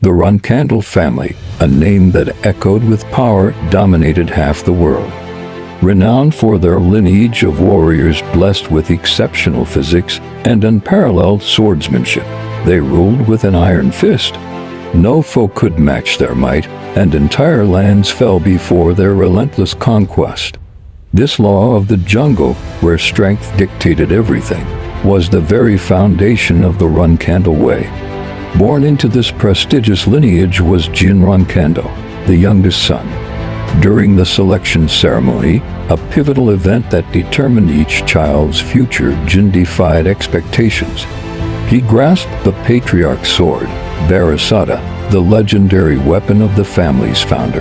The Runkandle family, a name that echoed with power, dominated half the world. Renowned for their lineage of warriors blessed with exceptional physics and unparalleled swordsmanship, they ruled with an iron fist. No foe could match their might, and entire lands fell before their relentless conquest. This law of the jungle, where strength dictated everything, was the very foundation of the Runkandle way. Born into this prestigious lineage was Jin Runkandle, the youngest son. During the selection ceremony, a pivotal event that determined each child's future, Jin defied expectations. He grasped the patriarch's sword, Barasada, the legendary weapon of the family's founder.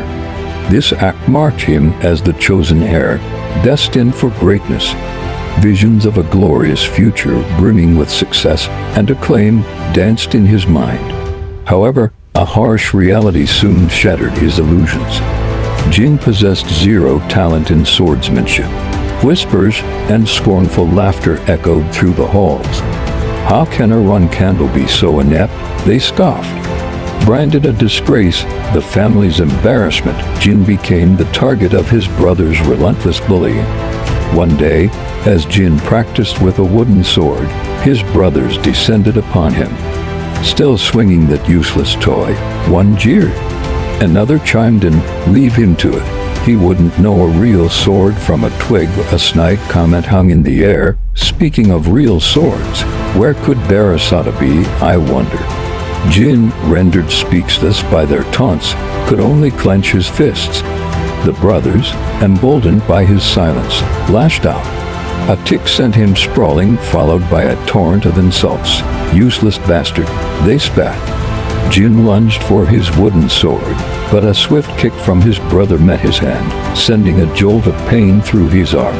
This act marked him as the chosen heir, destined for greatness. Visions of a glorious future brimming with success and acclaim danced in his mind. However, a harsh reality soon shattered his illusions. Jin possessed zero talent in swordsmanship. Whispers and scornful laughter echoed through the halls. How can a Runkandle be so inept? They scoffed. Branded a disgrace, the family's embarrassment, Jin became the target of his brother's relentless bullying. One day, as Jin practiced with a wooden sword, his brothers descended upon him. Still swinging that useless toy, one jeered. Another chimed in, "Leave him to it. He wouldn't know a real sword from a twig." A snide comment hung in the air. Speaking of real swords, where could Barasada be, I wonder? Jin, rendered speechless by their taunts, could only clench his fists. The brothers, emboldened by his silence, lashed out. A tick sent him sprawling, followed by a torrent of insults. "Useless bastard," they spat. Jin lunged for his wooden sword, but a swift kick from his brother met his hand, sending a jolt of pain through his arm.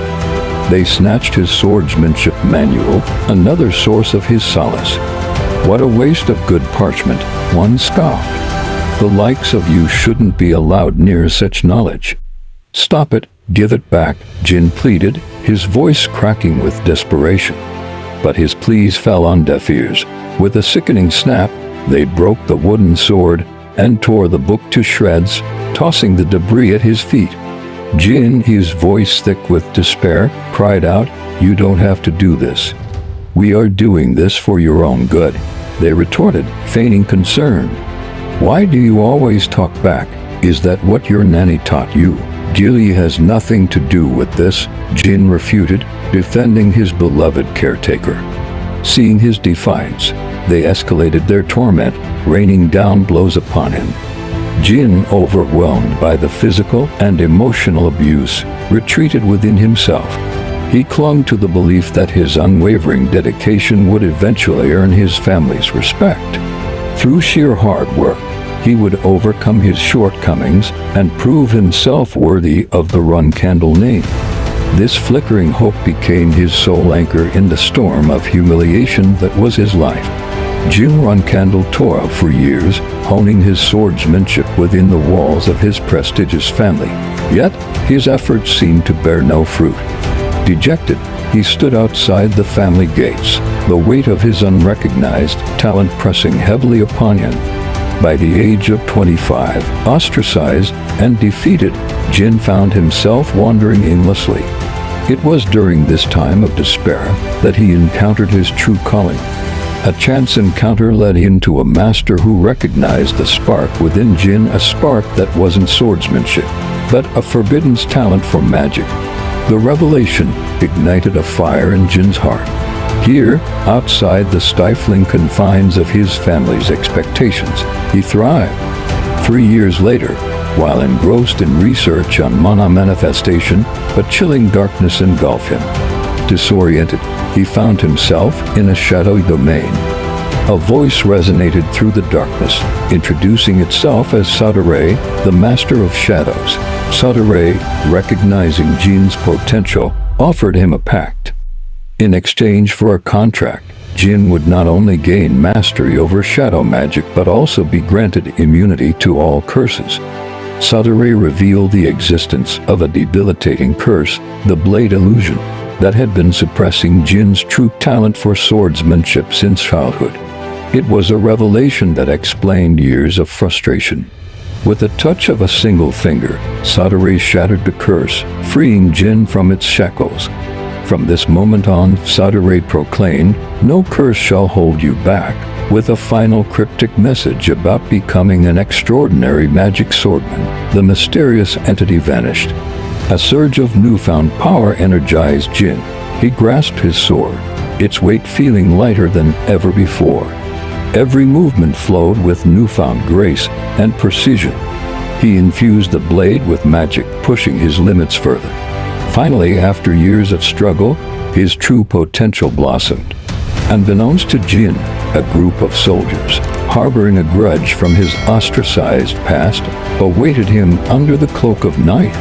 They snatched his swordsmanship manual, another source of his solace. "What a waste of good parchment," one scoffed. "The likes of you shouldn't be allowed near such knowledge." "Stop it, give it back," Jin pleaded, his voice cracking with desperation. But his pleas fell on deaf ears. With a sickening snap, they broke the wooden sword and tore the book to shreds, tossing the debris at his feet. Jin, his voice thick with despair, cried out, "You don't have to do this. We are doing this for your own good," they retorted, feigning concern. "Why do you always talk back? Is that what your nanny taught you?" "Gilly has nothing to do with this," Jin refuted, defending his beloved caretaker. Seeing his defiance, they escalated their torment, raining down blows upon him. Jin, overwhelmed by the physical and emotional abuse, retreated within himself. He clung to the belief that his unwavering dedication would eventually earn his family's respect. Through sheer hard work, he would overcome his shortcomings and prove himself worthy of the Runkandle name. This flickering hope became his sole anchor in the storm of humiliation that was his life. Jin Runkandle toiled for years, honing his swordsmanship within the walls of his prestigious family. Yet, his efforts seemed to bear no fruit. Dejected, he stood outside the family gates, the weight of his unrecognized talent pressing heavily upon him. By the age of 25, ostracized and defeated, Jin found himself wandering aimlessly. It was during this time of despair that he encountered his true calling. A chance encounter led him to a master who recognized the spark within Jin, a spark that wasn't swordsmanship, but a forbidden talent for magic. The revelation ignited a fire in Jin's heart. Here, outside the stifling confines of his family's expectations, he thrived. 3 years later, while engrossed in research on mana manifestation, a chilling darkness engulfed him. Disoriented, he found himself in a shadowy domain. A voice resonated through the darkness, introducing itself as Sadare, the Master of Shadows. Sadare, recognizing Jin's potential, offered him a pact. In exchange for a contract, Jin would not only gain mastery over shadow magic but also be granted immunity to all curses. Sadare revealed the existence of a debilitating curse, the Blade Illusion, that had been suppressing Jin's true talent for swordsmanship since childhood. It was a revelation that explained years of frustration. With a touch of a single finger, Sadare shattered the curse, freeing Jin from its shackles. From this moment on, Sadare proclaimed, "No curse shall hold you back," with a final cryptic message about becoming an extraordinary magic swordman. The mysterious entity vanished. A surge of newfound power energized Jin. He grasped his sword, its weight feeling lighter than ever before. Every movement flowed with newfound grace and precision. He infused the blade with magic, pushing his limits further. Finally, after years of struggle, his true potential blossomed. Unbeknownst to Jin, a group of soldiers, harboring a grudge from his ostracized past, awaited him under the cloak of night.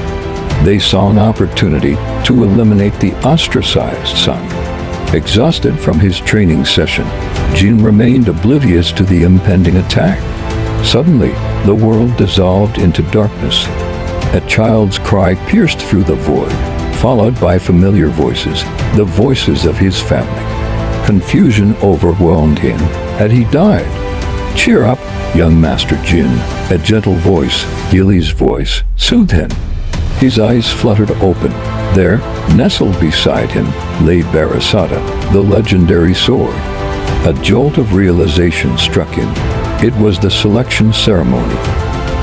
They saw an opportunity to eliminate the ostracized son. Exhausted from his training session, Jin remained oblivious to the impending attack. Suddenly, the world dissolved into darkness. A child's cry pierced through the void, followed by familiar voices, the voices of his family. Confusion overwhelmed him. Had he died? "Cheer up, young Master Jin," a gentle voice, Gilly's voice, soothed him. His eyes fluttered open. There, nestled beside him, lay Barasata, the legendary sword. A jolt of realization struck him. It was the selection ceremony.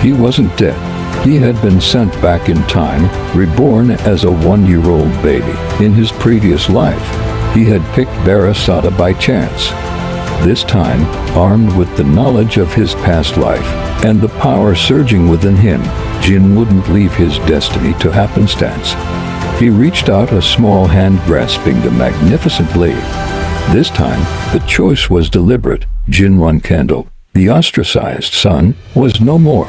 He wasn't dead. He had been sent back in time, reborn as a 1-year-old baby. In his previous life, he had picked Barasata by chance. This time, armed with the knowledge of his past life and the power surging within him, Jin wouldn't leave his destiny to happenstance. He reached out a small hand grasping the magnificent blade. This time, the choice was deliberate. Jin Run Candle, the ostracized son, was no more.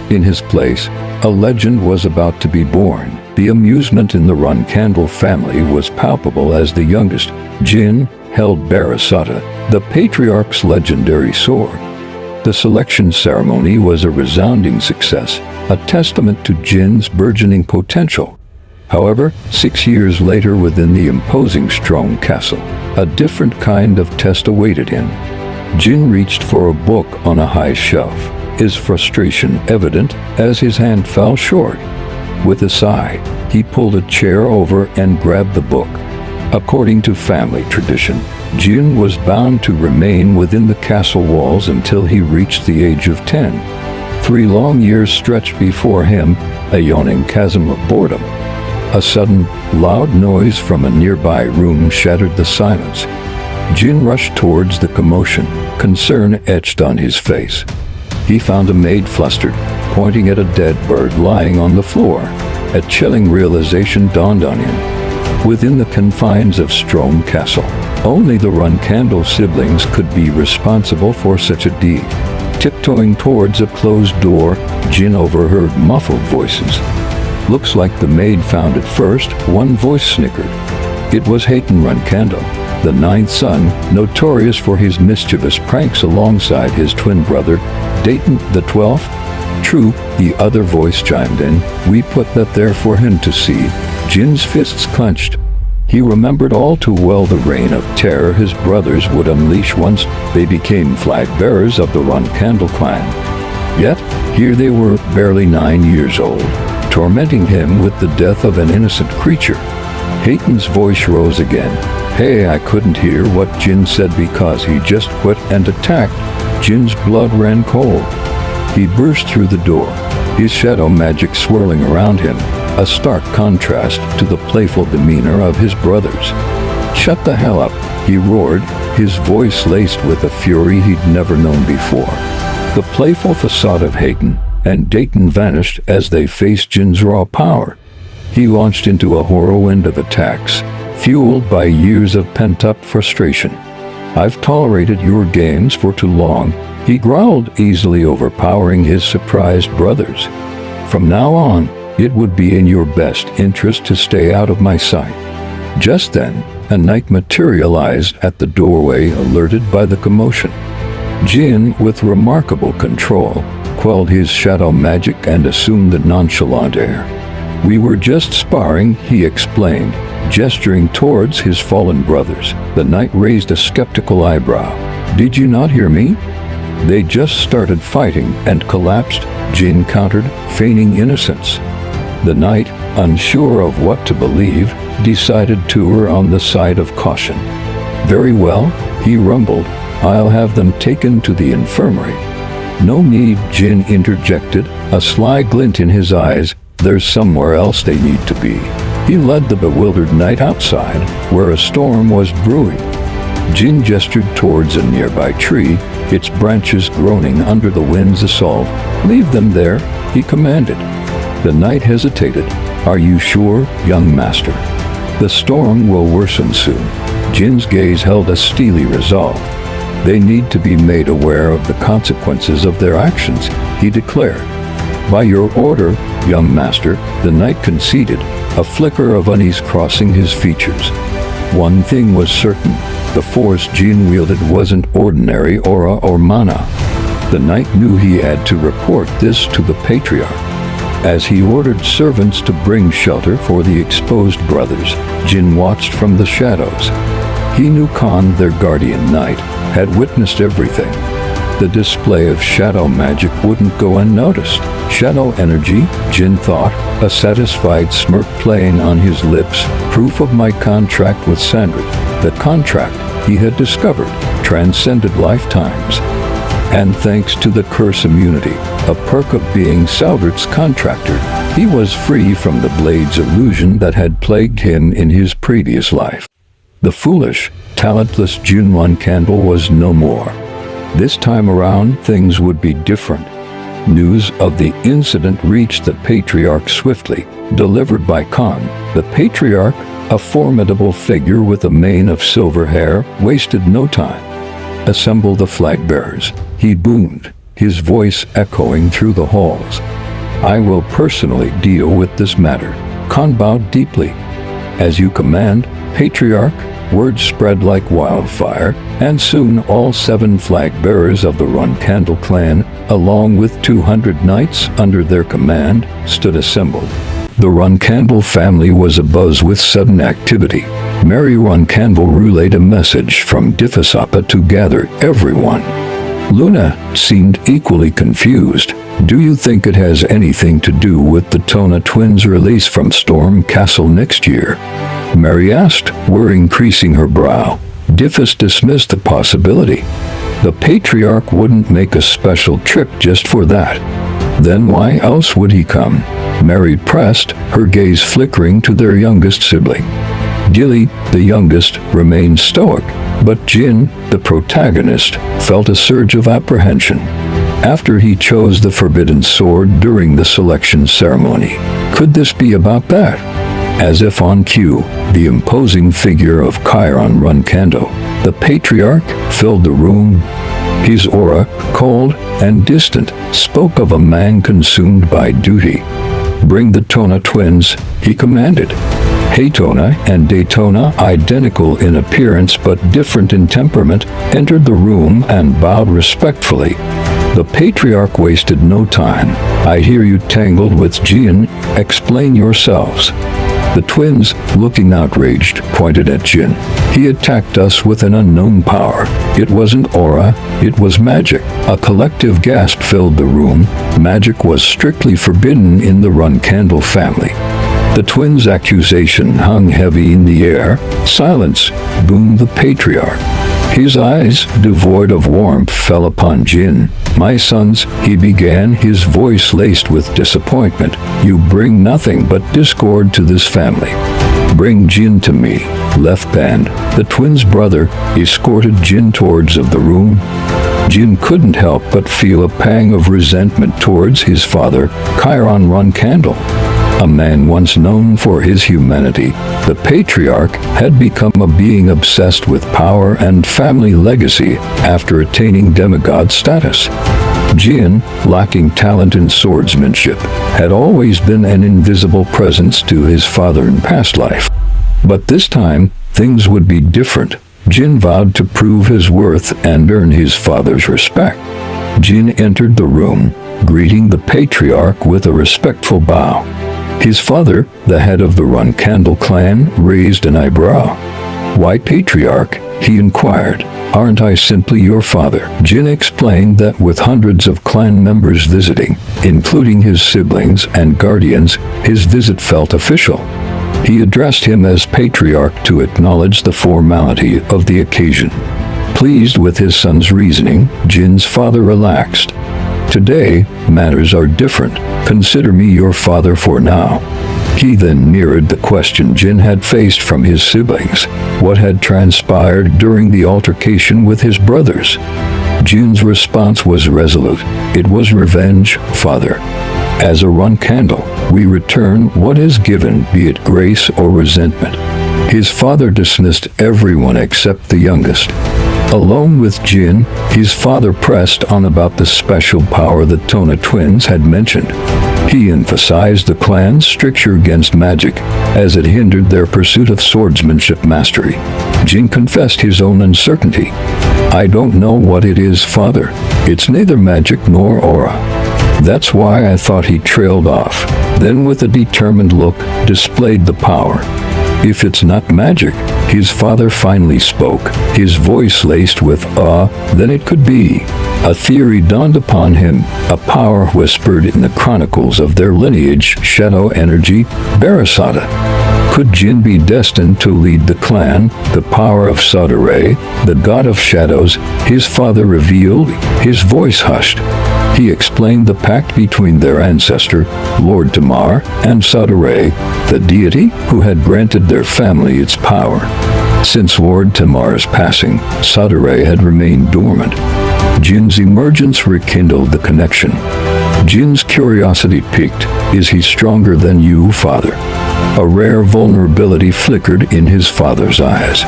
In his place, a legend was about to be born. The amusement in the Run Candle family was palpable as the youngest, Jin, held Barasata, the patriarch's legendary sword. The selection ceremony was a resounding success, a testament to Jin's burgeoning potential. However, 6 years later within the imposing Strong Castle, a different kind of test awaited him. Jin reached for a book on a high shelf, his frustration evident as his hand fell short. With a sigh, he pulled a chair over and grabbed the book. According to family tradition, Jin was bound to remain within the castle walls until he reached the age of 10. 3 long years stretched before him, a yawning chasm of boredom. A sudden, loud noise from a nearby room shattered the silence. Jin rushed towards the commotion, concern etched on his face. He found a maid flustered, pointing at a dead bird lying on the floor. A chilling realization dawned on him. Within the confines of Strong Castle, only the Run Candle siblings could be responsible for such a deed. Tiptoeing towards a closed door, Jin overheard muffled voices. "Looks like the maid found it first," one voice snickered. It was Hayton Run Candle, the 9th son, notorious for his mischievous pranks alongside his twin brother, Dayton the 12th. "True," the other voice chimed in. "We put that there for him to see." Jin's fists clenched. He remembered all too well the reign of terror his brothers would unleash once they became flag-bearers of the Run Candle clan. Yet, here they were, barely 9 years old, tormenting him with the death of an innocent creature. Hayton's voice rose again. "Hey, I couldn't hear what Jin said because he just quit and attacked." Jin's blood ran cold. He burst through the door, his shadow magic swirling around him, a stark contrast to the playful demeanor of his brothers. "Shut the hell up," he roared, his voice laced with a fury he'd never known before. The playful facade of Hayton and Dayton vanished as they faced Jin's raw power. He launched into a whirlwind of attacks, fueled by years of pent-up frustration. "I've tolerated your games for too long," he growled, easily overpowering his surprised brothers. "From now on, it would be in your best interest to stay out of my sight." Just then, a knight materialized at the doorway, alerted by the commotion. Jin, with remarkable control, quelled his shadow magic and assumed the nonchalant air. "We were just sparring," he explained, gesturing towards his fallen brothers. The knight raised a skeptical eyebrow. Did you not hear me? They just started fighting and collapsed, Jin countered, feigning innocence. The knight, unsure of what to believe, decided to err on the side of caution. Very well, he rumbled. I'll have them taken to the infirmary. No need, Jin interjected, a sly glint in his eyes. There's somewhere else they need to be. He led the bewildered knight outside, where a storm was brewing. Jin gestured towards a nearby tree, its branches groaning under the wind's assault. Leave them there, he commanded. The knight hesitated. Are you sure, young master? The storm will worsen soon. Jin's gaze held a steely resolve. They need to be made aware of the consequences of their actions, he declared. By your order, young master, the knight conceded, a flicker of unease crossing his features. One thing was certain, the force Jin wielded wasn't ordinary aura or mana. The knight knew he had to report this to the patriarch. As he ordered servants to bring shelter for the exposed brothers, Jin watched from the shadows. He knew Khan, their guardian knight, had witnessed everything. The display of shadow magic wouldn't go unnoticed. Shadow energy, Jin thought, a satisfied smirk playing on his lips, proof of my contract with Sandrit. The contract, he had discovered, transcended lifetimes. And thanks to the curse immunity, a perk of being Sandrit's contractor, he was free from the blade's illusion that had plagued him in his previous life. The foolish, talentless Junwan candle was no more. This time around, things would be different. News of the incident reached the patriarch swiftly, delivered by Khan. The patriarch, a formidable figure with a mane of silver hair, wasted no time. Assemble the flag bearers, he boomed, his voice echoing through the halls. I will personally deal with this matter. Khan bowed deeply. As you command, patriarch. Word spread like wildfire, and soon all 7 flag-bearers of the Run-Candle clan, along with 200 knights under their command, stood assembled. The Run-Candle family was abuzz with sudden activity. Mary Run-Candle relayed a message from Diffasapa to gather everyone. Luna seemed equally confused. Do you think it has anything to do with the Tona twins' release from Storm Castle next year? Mary asked, worrying creasing her brow. Diffus dismissed the possibility. The patriarch wouldn't make a special trip just for that. Then why else would he come? Mary pressed, her gaze flickering to their youngest sibling. Gilly, the youngest, remained stoic, but Jin, the protagonist, felt a surge of apprehension. After he chose the forbidden sword during the selection ceremony, could this be about that? As if on cue, the imposing figure of Chiron Runkando, the patriarch, filled the room. His aura, cold and distant, spoke of a man consumed by duty. Bring the Tona twins, he commanded. Haytona and Daytona, identical in appearance but different in temperament, entered the room and bowed respectfully. The patriarch wasted no time. I hear you tangled with Jin. Explain yourselves. The twins, looking outraged, pointed at Jin. He attacked us with an unknown power. It wasn't aura, it was magic. A collective gasp filled the room. Magic was strictly forbidden in the Run-Candle family. The twins' accusation hung heavy in the air. Silence, boomed the patriarch. His eyes, devoid of warmth, fell upon Jin. My sons, he began, his voice laced with disappointment. You bring nothing but discord to this family. Bring Jin to me. Left band, the twins' brother, escorted Jin towards of the room. Jin couldn't help but feel a pang of resentment towards his father, Chiron Run-Candle. A man once known for his humanity, the patriarch had become a being obsessed with power and family legacy after attaining demigod status. Jin, lacking talent in swordsmanship, had always been an invisible presence to his father in past life. But this time, things would be different. Jin vowed to prove his worth and earn his father's respect. Jin entered the room, greeting the patriarch with a respectful bow. His father, the head of the Run-Candle clan, raised an eyebrow. Why, patriarch, he inquired. "Aren't I simply your father?" Jin explained that with hundreds of clan members visiting, including his siblings and guardians, his visit felt official. He addressed him as patriarch to acknowledge the formality of the occasion. Pleased with his son's reasoning, Jin's father relaxed. "Today, matters are different. Consider me your father for now." He then mirrored the question Jin had faced from his siblings. What had transpired during the altercation with his brothers? Jin's response was resolute. "It was revenge, father. As a run candle, we return what is given, be it grace or resentment." His father dismissed everyone except the youngest. Alone with Jin, his father pressed on about the special power the Tona twins had mentioned. He emphasized the clan's stricture against magic, as it hindered their pursuit of swordsmanship mastery. Jin confessed his own uncertainty. "I don't know what it is, father. It's neither magic nor aura. That's why I thought." He trailed off, then with a determined look, displayed the power. "If it's not magic," his father finally spoke, his voice laced with awe, "then it could be." A theory dawned upon him, a power whispered in the chronicles of their lineage, shadow energy, Barasada. Could Jin be destined to lead the clan, the power of Sadare, the god of shadows? His father revealed, his voice hushed. He explained the pact between their ancestor, Lord Tamar, and Sadare, the deity who had granted their family its power. Since Lord Tamar's passing, Sadare had remained dormant. Jin's emergence rekindled the connection. Jin's curiosity piqued. "Is he stronger than you, father?" A rare vulnerability flickered in his father's eyes.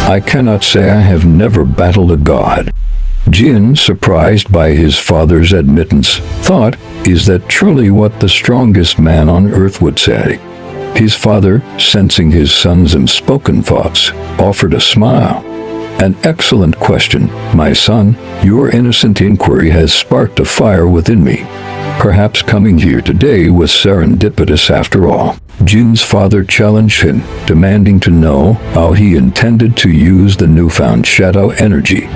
"I cannot say. I have never battled a god." Jin, surprised by his father's admittance, thought, "Is that truly what the strongest man on earth would say?" His father, sensing his son's unspoken thoughts, offered a smile. "An excellent question, my son. Your innocent inquiry has sparked a fire within me. Perhaps coming here today was serendipitous after all." Jin's father challenged him, demanding to know how he intended to use the newfound shadow energy.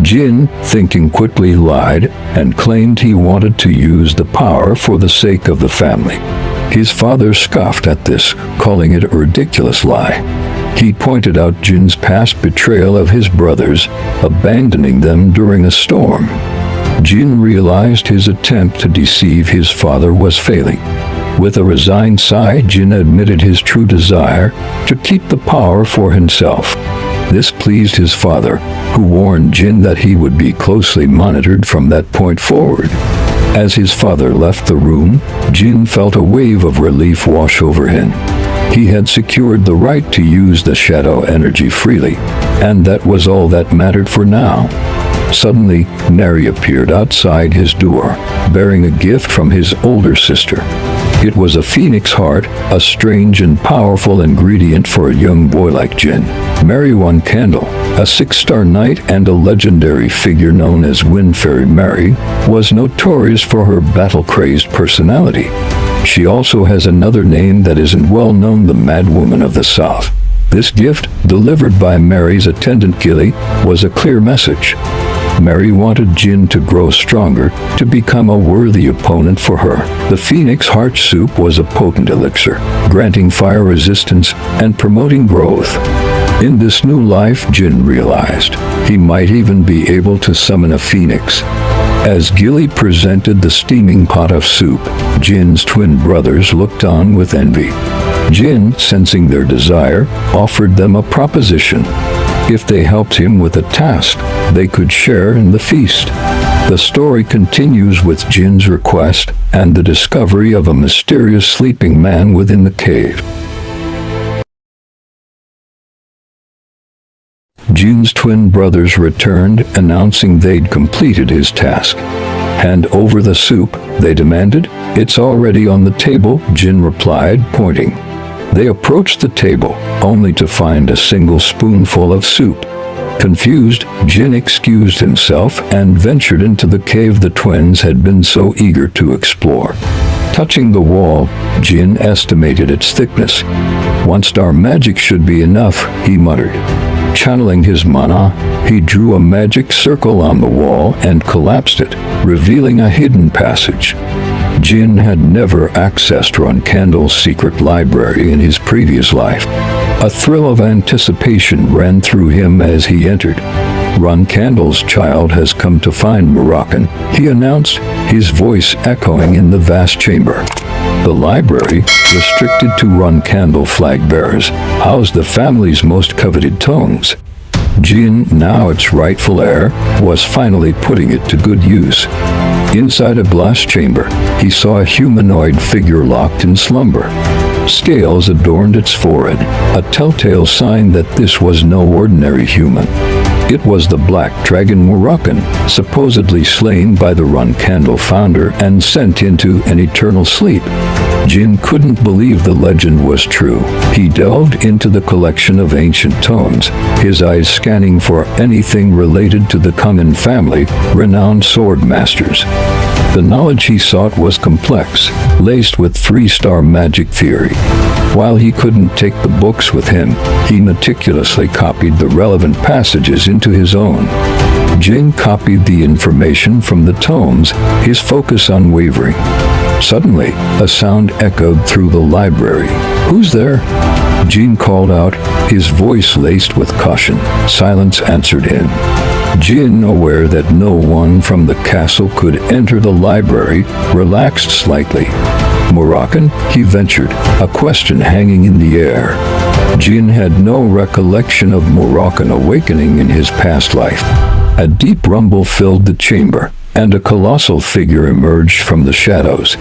Jin, thinking quickly, lied and claimed he wanted to use the power for the sake of the family. His father scoffed at this, calling it a ridiculous lie. He pointed out Jin's past betrayal of his brothers, abandoning them during a storm. Jin realized his attempt to deceive his father was failing. With a resigned sigh, Jin admitted his true desire to keep the power for himself. This pleased his father, who warned Jin that he would be closely monitored from that point forward. As his father left the room, Jin felt a wave of relief wash over him. He had secured the right to use the shadow energy freely, and that was all that mattered for now. Suddenly, Neri appeared outside his door, bearing a gift from his older sister. It was a phoenix heart, a strange and powerful ingredient for a young boy like Jin. Mary One Candle, a 6-star knight and a legendary figure known as Wind Fairy Mary, was notorious for her battle-crazed personality. She also has another name that isn't well known, the Mad Woman of the South. This gift, delivered by Mary's attendant Gilly, was a clear message. Mary wanted Jin to grow stronger, to become a worthy opponent for her. The Phoenix Heart Soup was a potent elixir, granting fire resistance and promoting growth. In this new life, Jin realized he might even be able to summon a phoenix. As Gilly presented the steaming pot of soup, Jin's twin brothers looked on with envy. Jin, sensing their desire, offered them a proposition. If they helped him with a task, they could share in the feast. The story continues with Jin's request and the discovery of a mysterious sleeping man within the cave. Jin's twin brothers returned, announcing they'd completed his task. "Hand over the soup," they demanded. "It's already on the table," Jin replied, pointing. They approached the table, only to find a single spoonful of soup. Confused, Jin excused himself and ventured into the cave the twins had been so eager to explore. Touching the wall, Jin estimated its thickness. 1-star magic should be enough, he muttered. Channeling his mana, he drew a magic circle on the wall and collapsed it, revealing a hidden passage. Jin had never accessed Runkandle's secret library in his previous life. A thrill of anticipation ran through him as he entered. Runkandle's child has come to find Moroccan, he announced, his voice echoing in the vast chamber. The library, restricted to Runkandle flag bearers, housed the family's most coveted tomes. Jin, now its rightful heir, was finally putting it to good use. Inside a glass chamber, he saw a humanoid figure locked in slumber. Scales adorned its forehead, a telltale sign that this was no ordinary human. It was the black dragon Moroccan, supposedly slain by the Runkandle founder and sent into an eternal sleep. Jin couldn't believe the legend was true. He delved into the collection of ancient tomes, his eyes scanning for anything related to the Kungen family, renowned sword masters. The knowledge he sought was complex, laced with three-star magic theory. While he couldn't take the books with him, he meticulously copied the relevant passages into his own. Jin copied the information from the tomes, his focus unwavering. Suddenly, a sound echoed through the library. "Who's there?" Jin called out, his voice laced with caution. Silence answered him. Jin, aware that no one from the castle could enter the library, relaxed slightly. "Moroccan?" he ventured, a question hanging in the air. Jin had no recollection of Moroccan awakening in his past life. A deep rumble filled the chamber, and a colossal figure emerged from the shadows.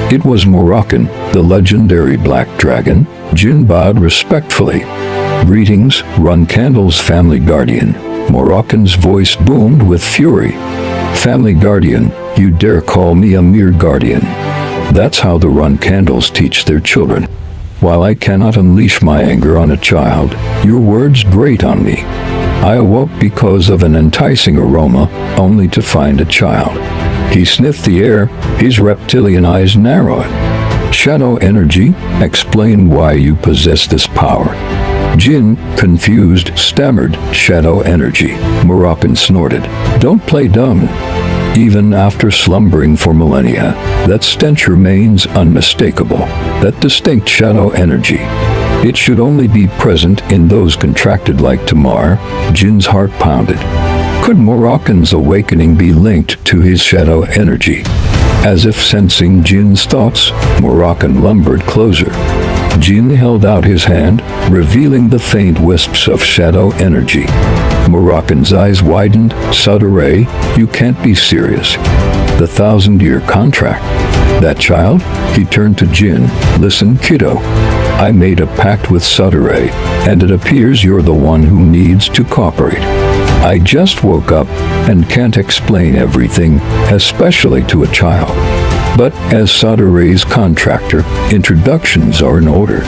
It was Moroccan, the legendary Black Dragon. Jin bowed respectfully. "Greetings, Runkandle's family guardian." Moroccan's voice boomed with fury. "Family guardian, you dare call me a mere guardian? That's how the Runkandles teach their children. While I cannot unleash my anger on a child, your words grate on me. I awoke because of an enticing aroma, only to find a child." He sniffed the air, his reptilian eyes narrowed. "Shadow energy, explain why you possess this power." Jin, confused, stammered, "Shadow energy." Moroccan snorted. "Don't play dumb. Even after slumbering for millennia, that stench remains unmistakable, that distinct shadow energy. It should only be present in those contracted like Tamar." Jin's heart pounded. Could Moroccan's awakening be linked to his shadow energy? As if sensing Jin's thoughts, Moroccan lumbered closer. Jin held out his hand, revealing the faint wisps of shadow energy. Moroccan's eyes widened. "Sudare, you can't be serious. The 1,000-year contract. That child?" He turned to Jin. "Listen, kiddo. I made a pact with Sudare, and it appears you're the one who needs to cooperate. I just woke up and can't explain everything, especially to a child. But as Sudare's contractor, introductions are in order.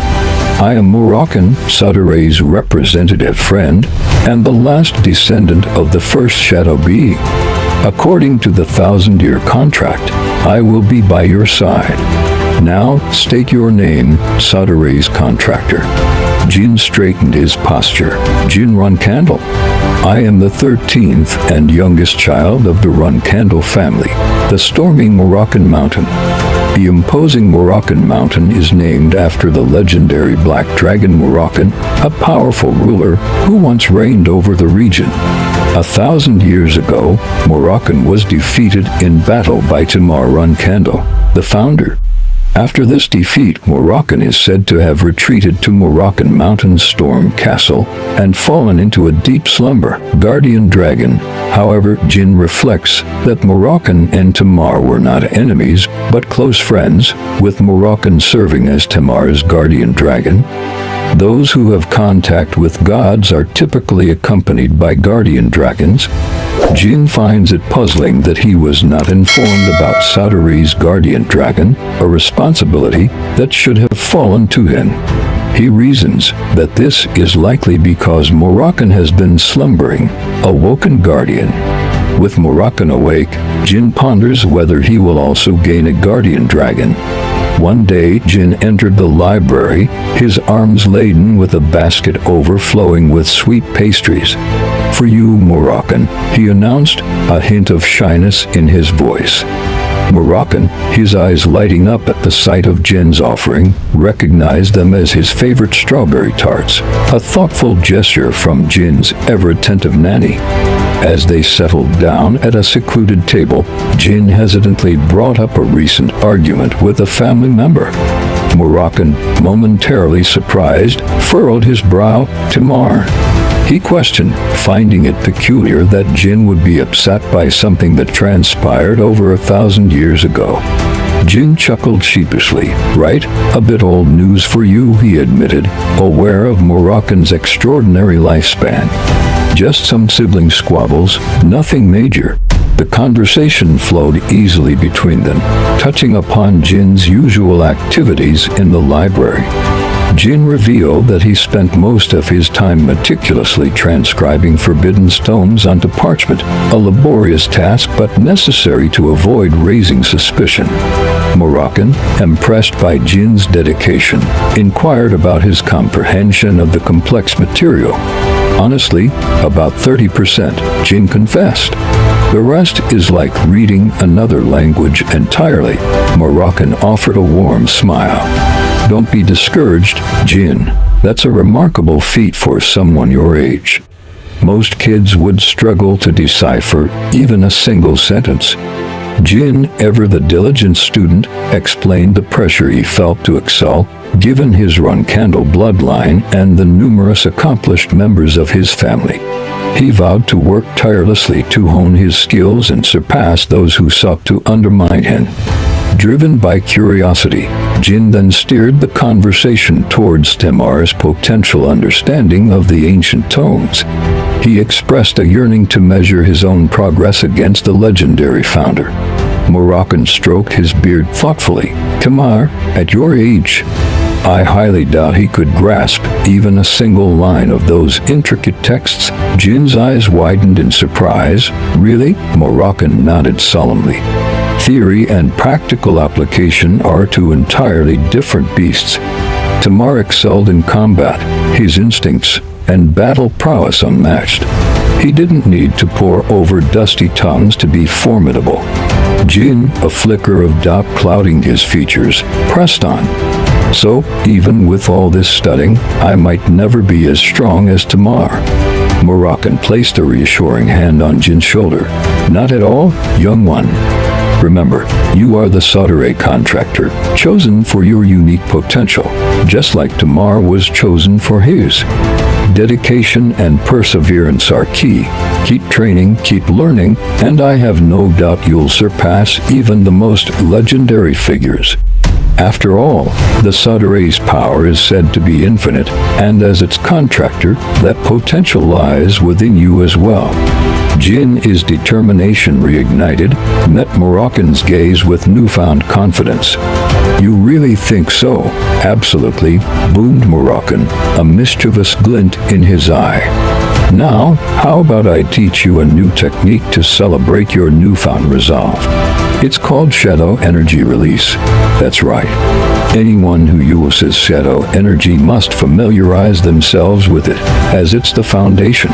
I am Moroccan, Sudare's representative friend, and the last descendant of the first shadow being. According to the 1,000-year contract, I will be by your side. Now, state your name, Sudare's contractor." Jin straightened his posture. "Jin Runkandle. I am the 13th and youngest child of the Runkandle family, the stormy Moroccan mountain. The imposing Moroccan mountain is named after the legendary Black Dragon Moroccan, a powerful ruler who once reigned over the region. 1,000 years ago, Moroccan was defeated in battle by Tamar Runkandle, the founder. After this defeat, Moroccan is said to have retreated to Moroccan Mountain's Storm Castle and fallen into a deep slumber. Guardian Dragon. However, Jin reflects that Moroccan and Tamar were not enemies, but close friends, with Moroccan serving as Tamar's guardian dragon. Those who have contact with gods are typically accompanied by guardian dragons. Jin finds it puzzling that he was not informed about Sudare's guardian dragon, a responsibility that should have fallen to him. He reasons that this is likely because Moroccan has been slumbering, a woken guardian. With Moroccan awake, Jin ponders whether he will also gain a guardian dragon. One day, Jin entered the library, his arms laden with a basket overflowing with sweet pastries. "For you, Moroccan," he announced, a hint of shyness in his voice. Moroccan, his eyes lighting up at the sight of Jin's offering, recognized them as his favorite strawberry tarts, a thoughtful gesture from Jin's ever-attentive nanny. As they settled down at a secluded table, Jin hesitantly brought up a recent argument with a family member. Moroccan, momentarily surprised, furrowed his brow. "Tamar," he questioned, finding it peculiar that Jin would be upset by something that transpired over 1,000 years ago. Jin chuckled sheepishly. "Right, a bit old news for you," he admitted, aware of Moroccan's extraordinary lifespan. "Just some sibling squabbles, nothing major." The conversation flowed easily between them, touching upon Jin's usual activities in the library. Jin revealed that he spent most of his time meticulously transcribing forbidden stones onto parchment, a laborious task but necessary to avoid raising suspicion. Moroccan, impressed by Jin's dedication, inquired about his comprehension of the complex material. "Honestly, about 30%, Jin confessed. "The rest is like reading another language entirely." Moroccan offered a warm smile. "Don't be discouraged, Jin. That's a remarkable feat for someone your age. Most kids would struggle to decipher even a single sentence." Jin, ever the diligent student, explained the pressure he felt to excel, given his Runcandle bloodline and the numerous accomplished members of his family. He vowed to work tirelessly to hone his skills and surpass those who sought to undermine him. Driven by curiosity, Jin then steered the conversation towards Tamar's potential understanding of the ancient tones. He expressed a yearning to measure his own progress against the legendary founder. Moroccan stroked his beard thoughtfully. "Tamar, at your age, I highly doubt he could grasp even a single line of those intricate texts." Jin's eyes widened in surprise. "Really?" Moroccan nodded solemnly. "Theory and practical application are two entirely different beasts." Tamar excelled in combat, his instincts and battle prowess unmatched. He didn't need to pore over dusty tongues to be formidable. Jin, a flicker of doubt clouding his features, pressed on. "So, even with all this studying, I might never be as strong as Tamar." Moroccan placed a reassuring hand on Jin's shoulder. "Not at all, young one. Remember, you are the soldiery contractor, chosen for your unique potential, just like Tamar was chosen for his. Dedication and perseverance are key. Keep training, keep learning, and I have no doubt you'll surpass even the most legendary figures." After all, the soldiery's power is said to be infinite, and as its contractor, that potential lies within you as well. Jin's determination reignited, met Moroccan's gaze with newfound confidence. "You really think so?" "Absolutely," boomed Moroccan, a mischievous glint in his eye. "Now, how about I teach you a new technique to celebrate your newfound resolve? It's called shadow energy release. That's right. Anyone who uses shadow energy must familiarize themselves with it, as it's the foundation.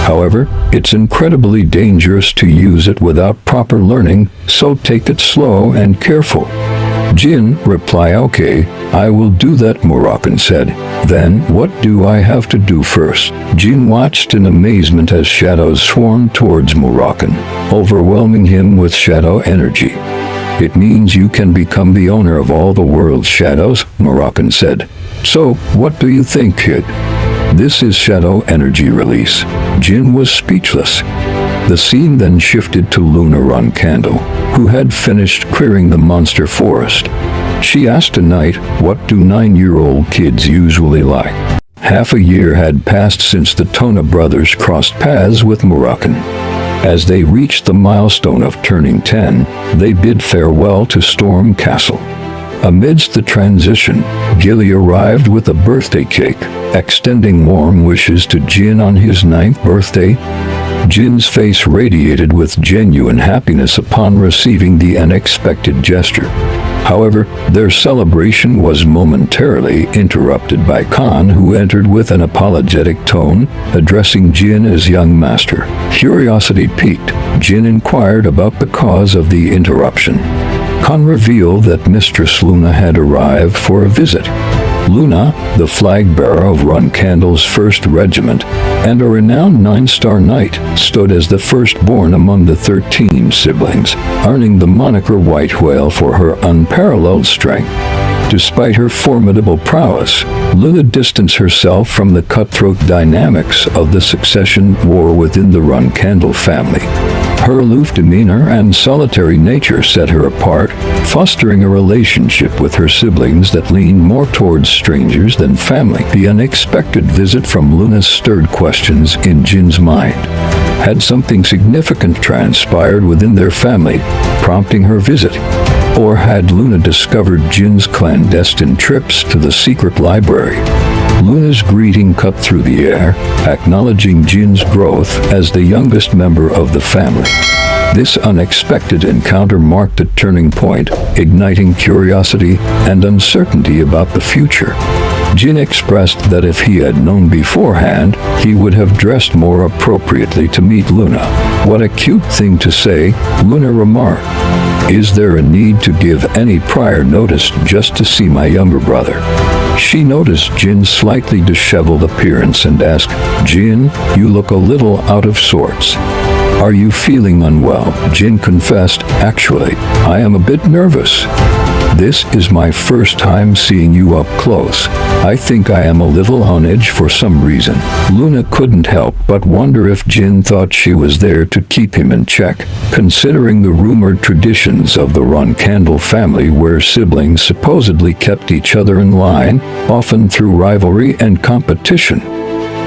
However, it's incredibly dangerous to use it without proper learning, so take it slow and careful." Jin replied, "Okay, I will do that," Moroccan said. "Then, what do I have to do first?" Jin watched in amazement as shadows swarmed towards Moroccan, overwhelming him with shadow energy. "It means you can become the owner of all the world's shadows," Moroccan said. "So, what do you think, kid? This is shadow energy release." Jin was speechless. The scene then shifted to Luna Runcandle, who had finished clearing the monster forest. She asked tonight, "What do 9-year-old kids usually like?" Half a year had passed since the Tona brothers crossed paths with Moroccan. As they reached the milestone of turning 10, they bid farewell to Storm Castle. Amidst the transition, Gilly arrived with a birthday cake, extending warm wishes to Jin on his 9th birthday. Jin's face radiated with genuine happiness upon receiving the unexpected gesture. However, their celebration was momentarily interrupted by Khan, who entered with an apologetic tone, addressing Jin as young master. Curiosity piqued, Jin inquired about the cause of the interruption. Khan revealed that Mistress Luna had arrived for a visit. Luna, the flag bearer of Runcandle's 1st Regiment, and a renowned 9-star knight, stood as the firstborn among the 13 siblings, earning the moniker White Whale for her unparalleled strength. Despite her formidable prowess, Luna distanced herself from the cutthroat dynamics of the succession war within the Runcandle family. Her aloof demeanor and solitary nature set her apart, fostering a relationship with her siblings that leaned more towards strangers than family. The unexpected visit from Luna stirred questions in Jin's mind. Had something significant transpired within their family, prompting her visit? Or had Luna discovered Jin's clandestine trips to the secret library? Luna's greeting cut through the air, acknowledging Jin's growth as the youngest member of the family. This unexpected encounter marked a turning point, igniting curiosity and uncertainty about the future. Jin expressed that if he had known beforehand, he would have dressed more appropriately to meet Luna. "What a cute thing to say," Luna remarked. "Is there a need to give any prior notice just to see my younger brother?" She noticed Jin's slightly disheveled appearance and asked, "Jin, you look a little out of sorts. Are you feeling unwell?" Jin confessed, "Actually, I am a bit nervous. This is my first time seeing you up close. I think I am a little on edge for some reason." Luna couldn't help but wonder if Jin thought she was there to keep him in check, considering the rumored traditions of the Runcandle family where siblings supposedly kept each other in line, often through rivalry and competition.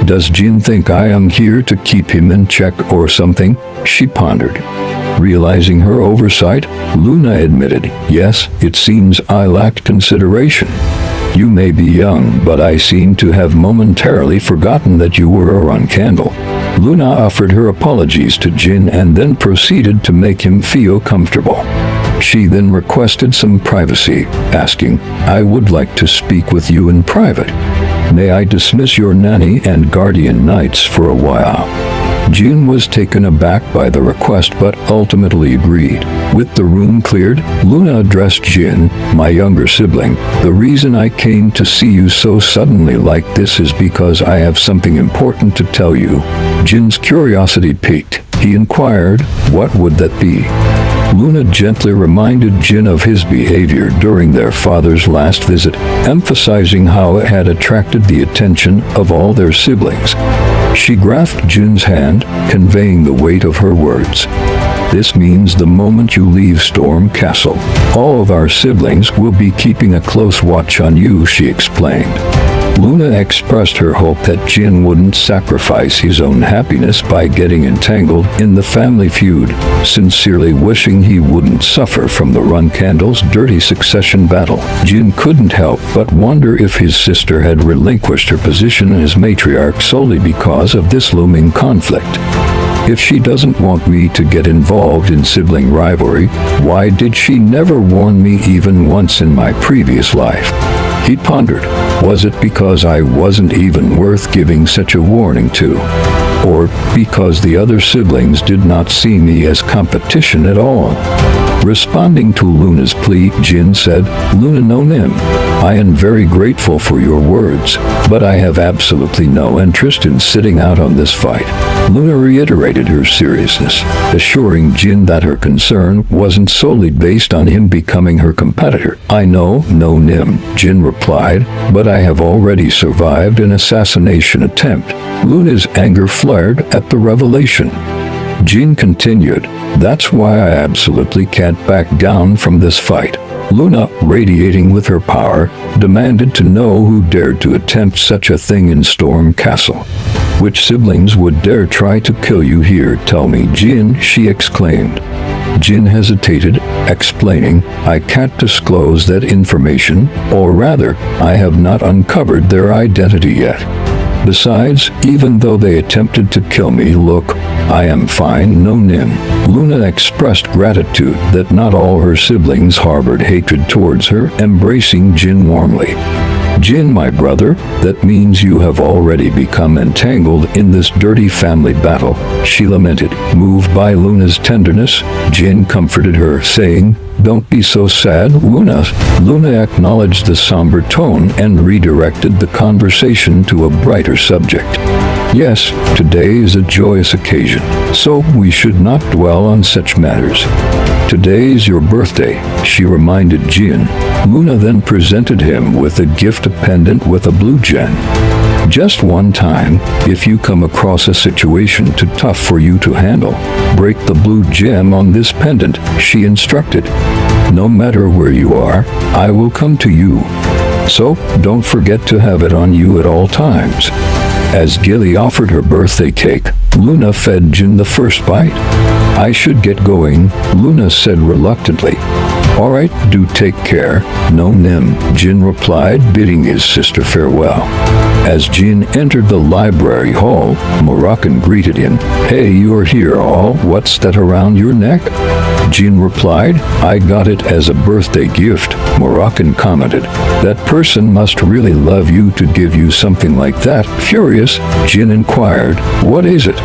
"Does Jin think I am here to keep him in check or something?" she pondered. Realizing her oversight, Luna admitted, "Yes, it seems I lacked consideration. You may be young, but I seem to have momentarily forgotten that you were a Runcandle." Luna offered her apologies to Jin and then proceeded to make him feel comfortable. She then requested some privacy, asking, "I would like to speak with you in private. May I dismiss your nanny and guardian knights for a while?" Jin was taken aback by the request but ultimately agreed. With the room cleared, Luna addressed Jin, "My younger sibling, the reason I came to see you so suddenly like this is because I have something important to tell you." Jin's curiosity piqued. He inquired, "What would that be?" Luna gently reminded Jin of his behavior during their father's last visit, emphasizing how it had attracted the attention of all their siblings. She grasped Jin's hand, conveying the weight of her words. "This means the moment you leave Storm Castle, all of our siblings will be keeping a close watch on you," she explained. Luna expressed her hope that Jin wouldn't sacrifice his own happiness by getting entangled in the family feud, sincerely wishing he wouldn't suffer from the Runcandle's dirty succession battle. Jin couldn't help but wonder if his sister had relinquished her position as matriarch solely because of this looming conflict. If she doesn't want me to get involved in sibling rivalry, why did she never warn me even once in my previous life? He pondered. Was it because I wasn't even worth giving such a warning to? Or because the other siblings did not see me as competition at all? Responding to Luna's plea, Jin said, "Luna no Nim, I am very grateful for your words, but I have absolutely no interest in sitting out on this fight." Luna reiterated her seriousness, assuring Jin that her concern wasn't solely based on him becoming her competitor. "I know, no Nim," Jin replied, "but I have already survived an assassination attempt." Luna's anger flared at the revelation. Jin continued, "That's why I absolutely can't back down from this fight." Luna, radiating with her power, demanded to know who dared to attempt such a thing in Storm Castle. "Which siblings would dare try to kill you here? Tell me, Jin," she exclaimed. Jin hesitated, explaining, "I can't disclose that information, or rather, I have not uncovered their identity yet." Besides, even though they attempted to kill me, look, I am fine, no nim. Luna expressed gratitude that not all her siblings harbored hatred towards her, embracing Jin warmly. Jin, my brother, that means you have already become entangled in this dirty family battle, she lamented. Moved by Luna's tenderness, Jin comforted her, saying, don't be so sad, Luna. Luna acknowledged the somber tone and redirected the conversation to a brighter subject. Yes, today is a joyous occasion, so we should not dwell on such matters. Today is your birthday, she reminded Jin. Luna then presented him with a gift, a pendant with a blue gem. Just one time, if you come across a situation too tough for you to handle, break the blue gem on this pendant, she instructed. No matter where you are, I will come to you. So, don't forget to have it on you at all times. As Gilly offered her birthday cake, Luna fed Jin the first bite. I should get going, Luna said reluctantly. All right, do take care, no nim, Jin replied, bidding his sister farewell. As Jin entered the library hall, Moroccan greeted him. Hey, you're here, all. What's that around your neck? Jin replied, I got it as a birthday gift, Moroccan commented. That person must really love you to give you something like that. Furious, Jin inquired, what is it?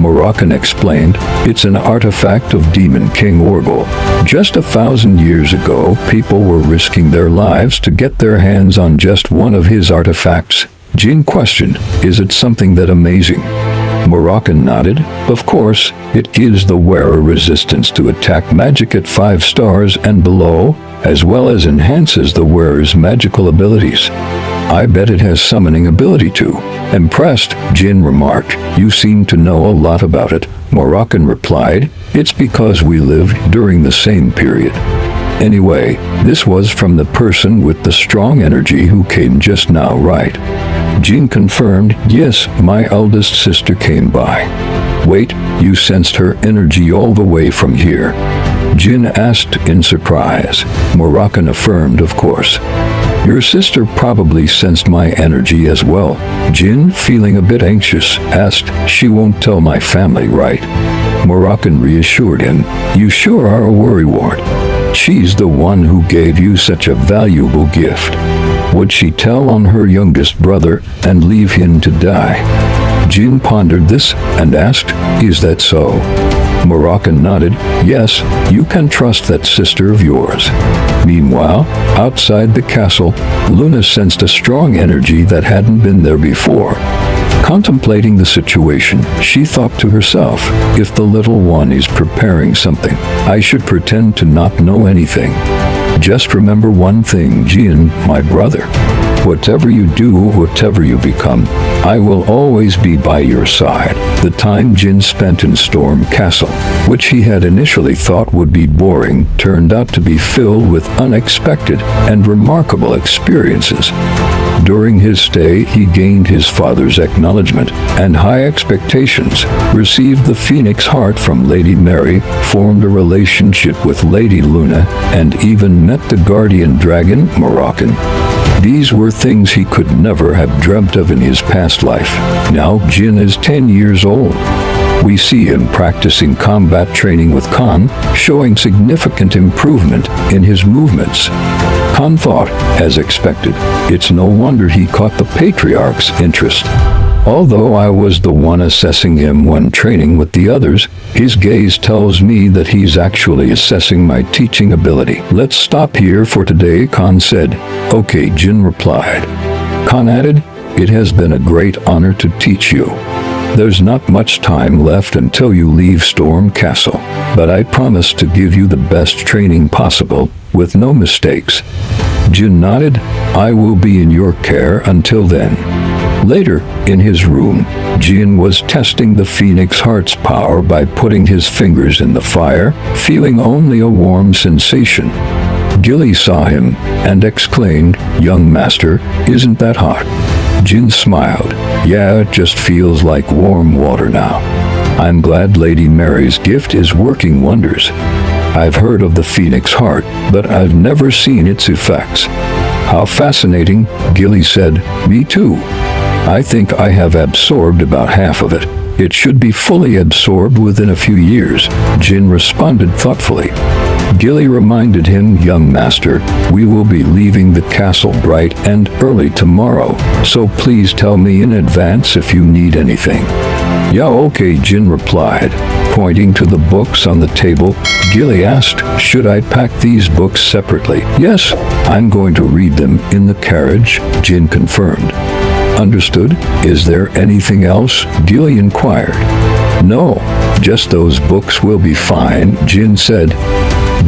Moroccan explained, it's an artifact of Demon King Orgel. Just 1,000 years ago, people were risking their lives to get their hands on just one of his artifacts. Jin questioned, is it something that amazing? Moroccan nodded. Of course, it gives the wearer resistance to attack magic at 5 stars and below, as well as enhances the wearer's magical abilities. I bet it has summoning ability too. Impressed, Jin remarked, you seem to know a lot about it. Moroccan replied, it's because we lived during the same period. Anyway, this was from the person with the strong energy who came just now, right? Jin confirmed, yes, my eldest sister came by. Wait, you sensed her energy all the way from here? Jin asked in surprise. Moroccan affirmed, of course. Your sister probably sensed my energy as well. Jin, feeling a bit anxious, asked, she won't tell my family, right? Moroccan reassured him, you sure are a worrywart. She's the one who gave you such a valuable gift. Would she tell on her youngest brother and leave him to die? Jin pondered this and asked, is that so? Moroccan nodded, yes, you can trust that sister of yours. Meanwhile, outside the castle, Luna sensed a strong energy that hadn't been there before. Contemplating the situation, she thought to herself, if the little one is preparing something, I should pretend to not know anything. Just remember one thing, Jin, my brother. Whatever you do, whatever you become, I will always be by your side. The time Jin spent in Storm Castle, which he had initially thought would be boring, turned out to be filled with unexpected and remarkable experiences. During his stay, he gained his father's acknowledgement and high expectations, received the Phoenix Heart from Lady Mary, formed a relationship with Lady Luna, and even met the guardian dragon, Moroccan. These were things he could never have dreamt of in his past life. Now Jin is 10 years old. We see him practicing combat training with Khan, showing significant improvement in his movements. Khan thought, as expected, it's no wonder he caught the patriarch's interest. Although I was the one assessing him when training with the others, his gaze tells me that he's actually assessing my teaching ability. Let's stop here for today, Khan said. Okay, Jin replied. Khan added, it has been a great honor to teach you. There's not much time left until you leave Storm Castle, but I promise to give you the best training possible, with no mistakes. Jin nodded. I will be in your care until then. Later, in his room, Jin was testing the Phoenix Heart's power by putting his fingers in the fire, feeling only a warm sensation. Gilly saw him and exclaimed, young master, isn't that hot? Jin smiled. Yeah, it just feels like warm water now. I'm glad Lady Mary's gift is working wonders. I've heard of the Phoenix Heart, but I've never seen its effects. How fascinating, Gilly said. Me too. I think I have absorbed about half of it. It should be fully absorbed within a few years, Jin responded thoughtfully. Gilly reminded him, young master, we will be leaving the castle bright and early tomorrow, so please tell me in advance if you need anything. Yeah, okay, Jin replied. Pointing to the books on the table, Gilly asked, should I pack these books separately? Yes, I'm going to read them in the carriage, Jin confirmed. Understood. Is there anything else? Gilly inquired. No, just those books will be fine, Jin said.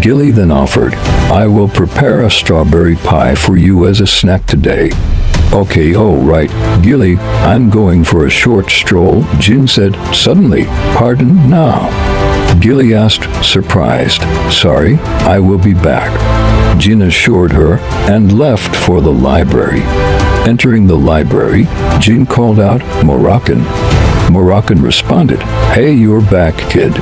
Gilly then offered, I will prepare a strawberry pie for you as a snack today. Okay, all right, Gilly, I'm going for a short stroll, Jin said suddenly. Pardon now? Gilly asked, surprised. Sorry, I will be back. Jin assured her and left for the library. Entering the library, Jin called out, Moroccan. Moroccan responded, Hey, you're back, kid.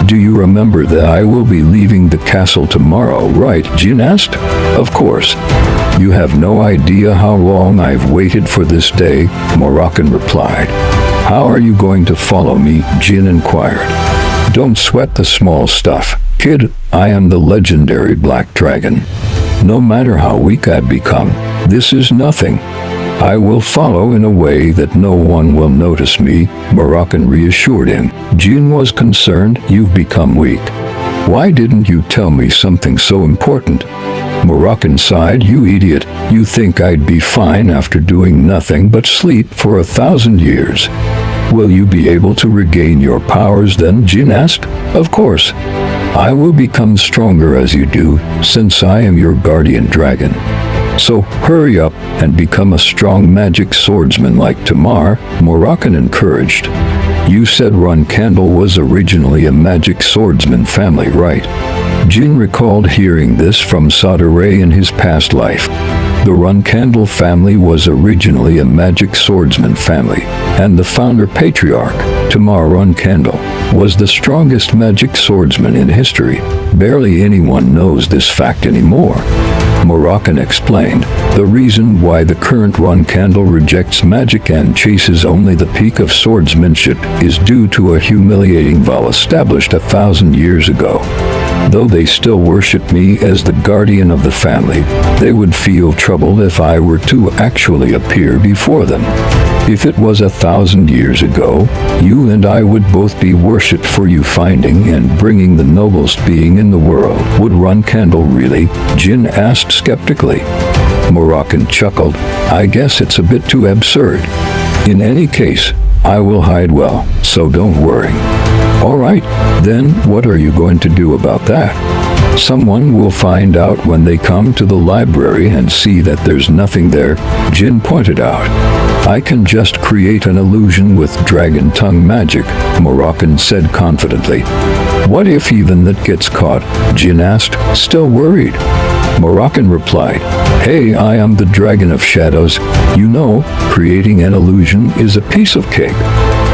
Do you remember that I will be leaving the castle tomorrow, right? Jin asked. Of course. You have no idea how long I've waited for this day, Moroccan replied. How are you going to follow me? Jin inquired. Don't sweat the small stuff, kid. I am the legendary Black Dragon. No matter how weak I've become, this is nothing. I will follow in a way that no one will notice me, Moroccan reassured him. Jin was concerned. You've become weak. Why didn't you tell me something so important? Moroccan sighed. You idiot. You think I'd be fine after doing nothing but sleep for 1,000 years. Will you be able to regain your powers then? Jin asked. Of course. I will become stronger as you do, since I am your guardian dragon. So hurry up and become a strong magic swordsman like Tamar, Moroccan encouraged. You said Run Candle was originally a magic swordsman family, right? Jin recalled hearing this from Sadare in his past life. The Run Candle family was originally a magic swordsman family, and the founder patriarch, Tamar Run Candle, was the strongest magic swordsman in history. Barely anyone knows this fact anymore. Moroccan explained, the reason why the current Run Candle rejects magic and chases only the peak of swordsmanship is due to a humiliating vow established 1,000 years ago. Though they still worship me as the guardian of the family, they would feel troubled if I were to actually appear before them. If it was 1,000 years ago, you and I would both be worshipped for you finding and bringing the noblest being in the world. Would Run Candle really? Jin asked skeptically. Moroccan chuckled. I guess it's a bit too absurd. In any case, I will hide well, so don't worry. All right, then what are you going to do about that? Someone will find out when they come to the library and see that there's nothing there, Jin pointed out. I can just create an illusion with dragon tongue magic, Moroccan said confidently. What if even that gets caught? Jin asked, still worried. Moroccan replied, Hey, I am the Dragon of Shadows. You know, creating an illusion is a piece of cake.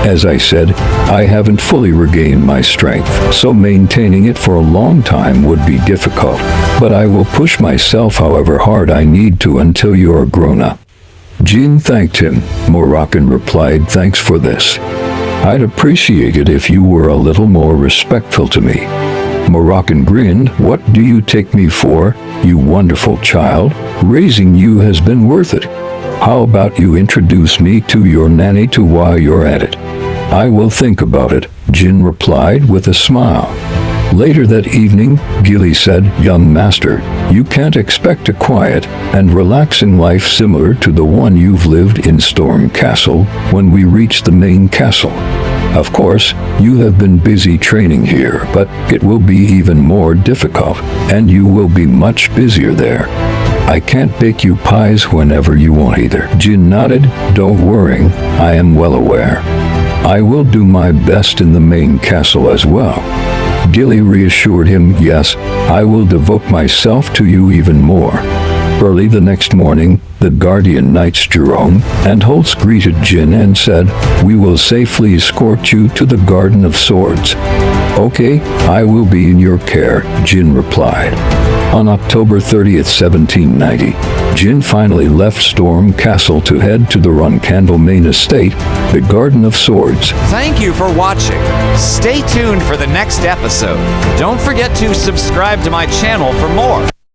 As I said, I haven't fully regained my strength, so maintaining it for a long time would be difficult. But I will push myself however hard I need to until you are grown up. Jin thanked him. Moroccan replied, Thanks for this. I'd appreciate it if you were a little more respectful to me. Moroccan grinned. What do you take me for, you wonderful child? Raising you has been worth it. How about you introduce me to your nanny too while you're at it? I will think about it, Jin replied with a smile. Later that evening, Gilly said, Young master, you can't expect a quiet and relaxing life similar to the one you've lived in Storm Castle when we reach the main castle. Of course, you have been busy training here, but it will be even more difficult, and you will be much busier there. I can't bake you pies whenever you want either. Jin nodded. Don't worry, I am well aware. I will do my best in the main castle as well. Gilly reassured him, Yes, I will devote myself to you even more. Early the next morning, the guardian knights Jerome and Holtz greeted Jin and said, We will safely escort you to the Garden of Swords. Okay, I will be in your care, Jin replied. On October 30th, 1790, Jin finally left Storm Castle to head to the Roncandle main estate, the Garden of Swords. Thank you for watching. Stay tuned for the next episode. Don't forget to subscribe to my channel for more.